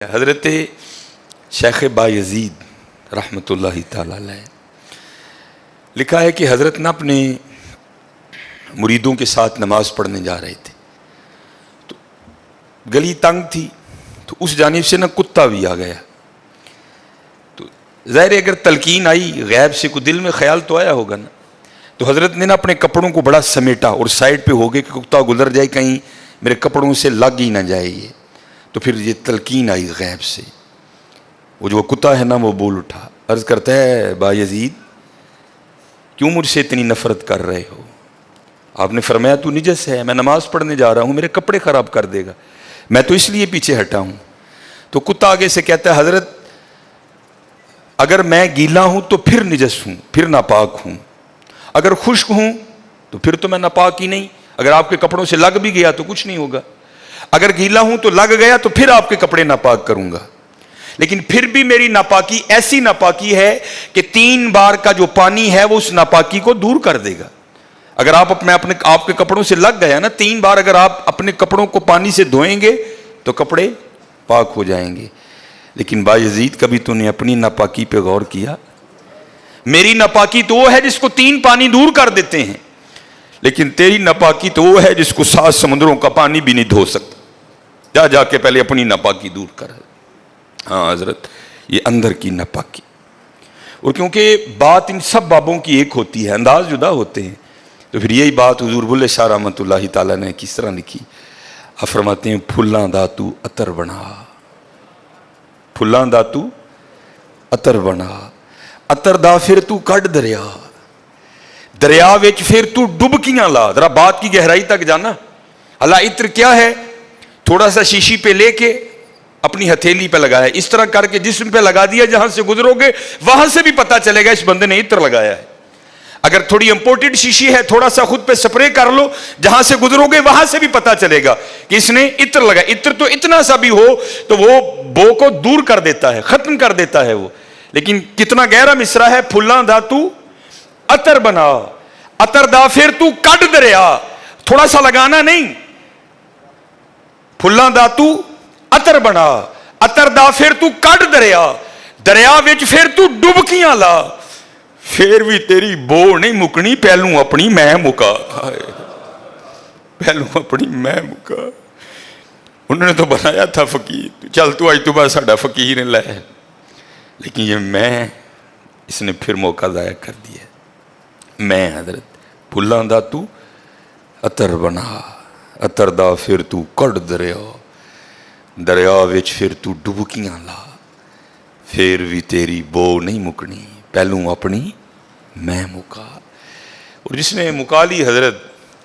حضرت شیخ بایزید رحمۃ اللہ تعالی علیہ لکھا ہے کہ حضرت نے اپنے مریدوں کے ساتھ نماز پڑھنے جا رہے تھے تو گلی تنگ تھی تو اس جانب سے کتا بھی آ گیا. تو ظاہر اگر تلقین آئی غیب سے کوئی دل میں خیال تو آیا ہوگا نا, تو حضرت نے اپنے کپڑوں کو بڑا سمیٹا اور سائڈ پہ ہو گئے کہ کتا گزر جائے کہیں میرے کپڑوں سے لگ ہی نہ جائے یہ. تو پھر یہ تلقین آئی غیب سے, وہ جو کتا ہے نا وہ بول اٹھا, عرض کرتا ہے بایزید کیوں مجھ سے اتنی نفرت کر رہے ہو؟ آپ نے فرمایا تو نجس ہے, میں نماز پڑھنے جا رہا ہوں, میرے کپڑے خراب کر دے گا, میں تو اس لیے پیچھے ہٹا ہوں. تو کتا آگے سے کہتا ہے حضرت اگر میں گیلا ہوں تو پھر نجس ہوں, پھر ناپاک ہوں, اگر خشک ہوں تو پھر تو میں ناپاک ہی نہیں, اگر آپ کے کپڑوں سے لگ بھی گیا تو کچھ نہیں ہوگا, اگر گیلا ہوں تو لگ گیا تو پھر آپ کے کپڑے ناپاک کروں گا, لیکن پھر بھی میری ناپاکی ایسی ناپاکی ہے کہ 3 بار کا جو پانی ہے وہ اس ناپاکی کو دور کر دے گا. اگر آپ کے کپڑوں سے لگ گیا نا 3 بار, اگر آپ اپنے کپڑوں کو پانی سے دھوئیں گے تو کپڑے پاک ہو جائیں گے. لیکن بایزید کبھی تو نے اپنی ناپاکی پہ غور کیا؟ میری ناپاکی تو وہ ہے جس کو 3 پانی دور کر دیتے ہیں, لیکن تیری ناپاکی تو وہ ہے جس کو 7 سمندروں کا پانی بھی نہیں دھو سکتا. جا کے پہلے اپنی ناپاکی دور کر. ہاں حضرت یہ اندر کی ناپاکی, اور کیونکہ بات ان سب بابوں کی ایک ہوتی ہے, انداز جدا ہوتے ہیں, تو پھر یہی بات حضور بلے شاہ رحمۃ اللہ تعالیٰ نے کس طرح لکھی. آپ فرماتے ہیں پھلاں دا تو عطر بنا, پھلاں دا تو عطر بنا, عطر دا پھر تو کڈ دریا, دریا وچ پھر تو ڈبکیاں لا. ذرا بات کی گہرائی تک جانا. اللہ عطر کیا ہے؟ تھوڑا سا شیشی پہ لے کے اپنی ہتھیلی پہ لگایا, اس طرح کر کے جسم پہ لگا دیا, جہاں سے گزرو گے وہاں سے بھی پتا چلے گا اس بندے نے عطر لگایا ہے. اگر تھوڑی امپورٹڈ شیشی ہے تھوڑا سا خود پہ سپرے کر لو, جہاں سے گزرو گے وہاں سے بھی پتا چلے گا کہ اس نے عطر لگایا. عطر تو اتنا سا بھی ہو تو وہ بو کو دور کر دیتا ہے, ختم کر دیتا ہے وہ. لیکن کتنا گہرا مصرع ہے, پھلاں دا تو عطر بنا, عطر دا پھر تو کڈ دریا. تھوڑا سا لگانا نہیں, پھلاں دا تو عطر بنا, عطر دا پھر تو کڈ دریا, دریا وچ پھر تو ڈبکیاں لا, پھر بھی تیری بو نہیں مکنی, پہلوں اپنی میں مکا. پہلوں اپنی میں مکا. انہوں نے تو بنایا تھا فقیر, چل تو آج تو بعد ساڈا فقیر لے, لیکن یہ میں اس نے پھر موقع ضائع کر دیا. میں حضرت پھلاں دا تو عطر بنا, عطر دا پھر تو کڈ دریا, دریا وچ پھر تو ڈبکیاں لا, پھر بھی تیری بو نہیں مکنی, پہلوں اپنی میں مکا. اور جس نے مکا لی حضرت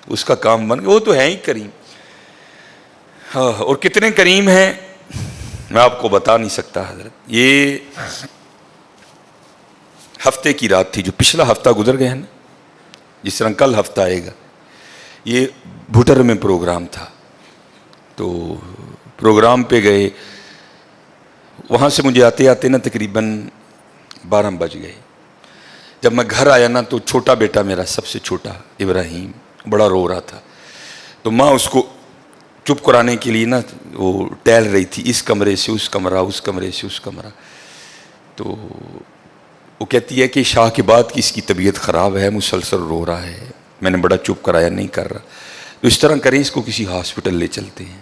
اس کا کام بن گیا, وہ تو ہے ہی کریم. ہاں, اور کتنے کریم ہیں میں آپ کو بتا نہیں سکتا حضرت. یہ ہفتے کی رات تھی, جو پچھلا ہفتہ گزر گیا نا, جس طرح کل ہفتہ آئے گا, یہ بھٹر میں پروگرام تھا. تو پروگرام پہ گئے, وہاں سے مجھے آتے آتے نا تقریباً 12 بج گئے. جب میں گھر آیا نا تو چھوٹا بیٹا میرا, سب سے چھوٹا ابراہیم, بڑا رو رہا تھا. تو ماں اس کو چپ کرانے کے لیے نا وہ ٹہل رہی تھی, اس کمرے سے اس کمرہ, اس کمرے سے اس کمرہ. تو وہ کہتی ہے کہ شاہ کے بعد کی اس کی طبیعت خراب ہے, مسلسل رو رہا ہے, میں نے بڑا چپ کرایا, نہیں کر رہا. تو اس طرح کریں, اس کو کسی ہاسپٹل لے چلتے ہیں.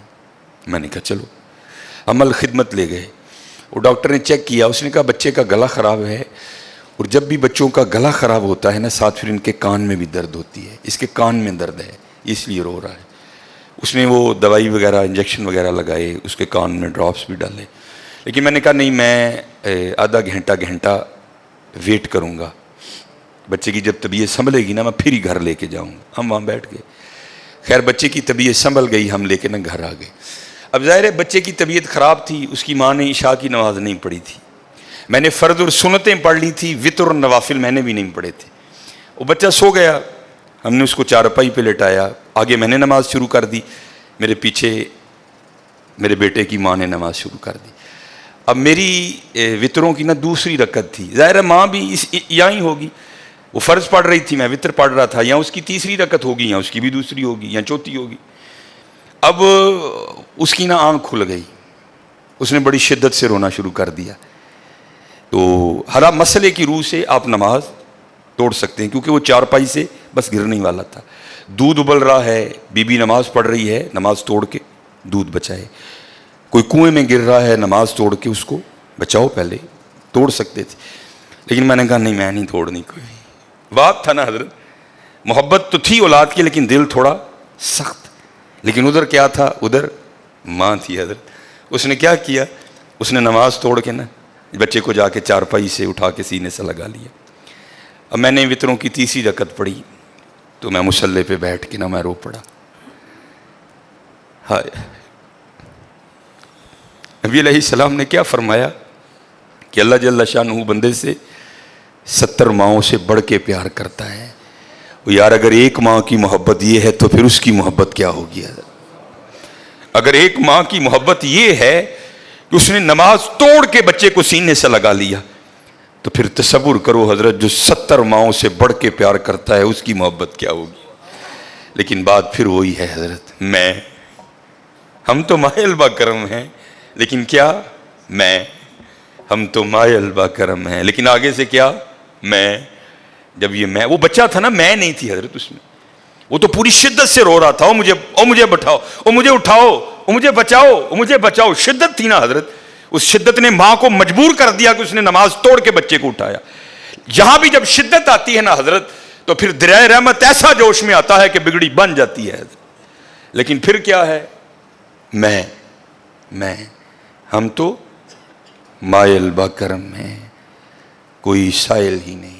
میں نے کہا چلو. عمل خدمت لے گئے, وہ ڈاکٹر نے چیک کیا, اس نے کہا بچے کا گلا خراب ہے, اور جب بھی بچوں کا گلا خراب ہوتا ہے نا ساتھ پھر ان کے کان میں بھی درد ہوتی ہے, اس کے کان میں درد ہے اس لیے رو رہا ہے. اس نے وہ دوائی وغیرہ انجیکشن وغیرہ لگائے, اس کے کان میں ڈراپس بھی ڈالے. لیکن میں نے کہا نہیں, میں آدھا گھنٹہ ویٹ کروں گا, بچے کی جب طبیعت سنبھلے گی نا میں پھر ہی گھر لے کے جاؤں گا. ہم وہاں بیٹھ گئے. خیر بچے کی طبیعت سنبھل گئی, ہم لے کے نا گھر آ گئے. اب ظاہر ہے بچے کی طبیعت خراب تھی, اس کی ماں نے عشاء کی نماز نہیں پڑھی تھی, میں نے فرض اور سنتیں پڑھ لی تھی, وتر اور نوافل میں نے بھی نہیں پڑھے تھے. وہ بچہ سو گیا, ہم نے اس کو چارپائی پہ لٹایا, آگے میں نے نماز شروع کر دی, میرے پیچھے میرے بیٹے کی ماں نے نماز شروع کر دی. اب میری وتروں کی نا دوسری رکعت تھی, ظاہر ہے ماں بھی یہاں ہی ہوگی, وہ فرض پڑھ رہی تھی, میں وتر پڑھ رہا تھا, یا اس کی تیسری رکعت ہوگی, یا اس کی بھی دوسری ہوگی, یا چوتھی ہوگی. اب اس کی نا آنکھ کھل گئی, اس نے بڑی شدت سے رونا شروع کر دیا. تو ہر مسئلے کی روح سے آپ نماز توڑ سکتے ہیں, کیونکہ وہ چارپائی سے بس گرنے والا تھا. دودھ ابل رہا ہے, بی نماز پڑھ رہی ہے, نماز توڑ کے دودھ بچائے. کوئی کنویں میں گر رہا ہے, نماز توڑ کے اس کو بچاؤ. پہلے توڑ سکتے تھے, لیکن میں نے کہا نہیں, میں نہیں توڑنی. کوئی بات تھا نا حضرت, محبت تو تھی اولاد کی, لیکن دل تھوڑا سخت. لیکن ادھر کیا تھا, ادھر ماں تھی حضرت. اس نے کیا کیا, اس نے نماز توڑ کے نا بچے کو جا کے چارپائی سے اٹھا کے سینے سے لگا لیا. اب میں نے وطروں کی تیسری رکعت پڑھی تو میں مصلی پہ بیٹھ کے نا میں رو پڑا. ہائے, نبی علیہ السلام نے کیا فرمایا کہ اللہ جل شانہ بندے سے 70 ماؤں سے بڑھ کے پیار کرتا ہے. یار اگر ایک ماں کی محبت یہ ہے تو پھر اس کی محبت کیا ہوگی. اگر ایک ماں کی محبت یہ ہے کہ اس نے نماز توڑ کے بچے کو سینے سے لگا لیا, تو پھر تصور کرو حضرت, جو 70 ماؤں سے بڑھ کے پیار کرتا ہے اس کی محبت کیا ہوگی. لیکن بات پھر وہی ہے حضرت, ہم تو مائل با کرم ہیں, لیکن کیا ہم تو مائل با کرم ہیں, لیکن آگے سے کیا جب یہ وہ بچہ تھا نا, میں نہیں تھی حضرت اس میں. وہ تو پوری شدت سے رو رہا تھا, مجھے بٹھاؤ, مجھے اٹھاؤ, مجھے بچاؤ, مجھے بچاؤ. شدت تھی نا حضرت, اس شدت نے ماں کو مجبور کر دیا کہ اس نے نماز توڑ کے بچے کو اٹھایا. یہاں بھی جب شدت آتی ہے نا حضرت, تو پھر دریائے رحمت ایسا جوش میں آتا ہے کہ بگڑی بن جاتی ہے. لیکن پھر کیا ہے, ہم تو مائل با کرم ہیں, کوئی سائل ہی نہیں.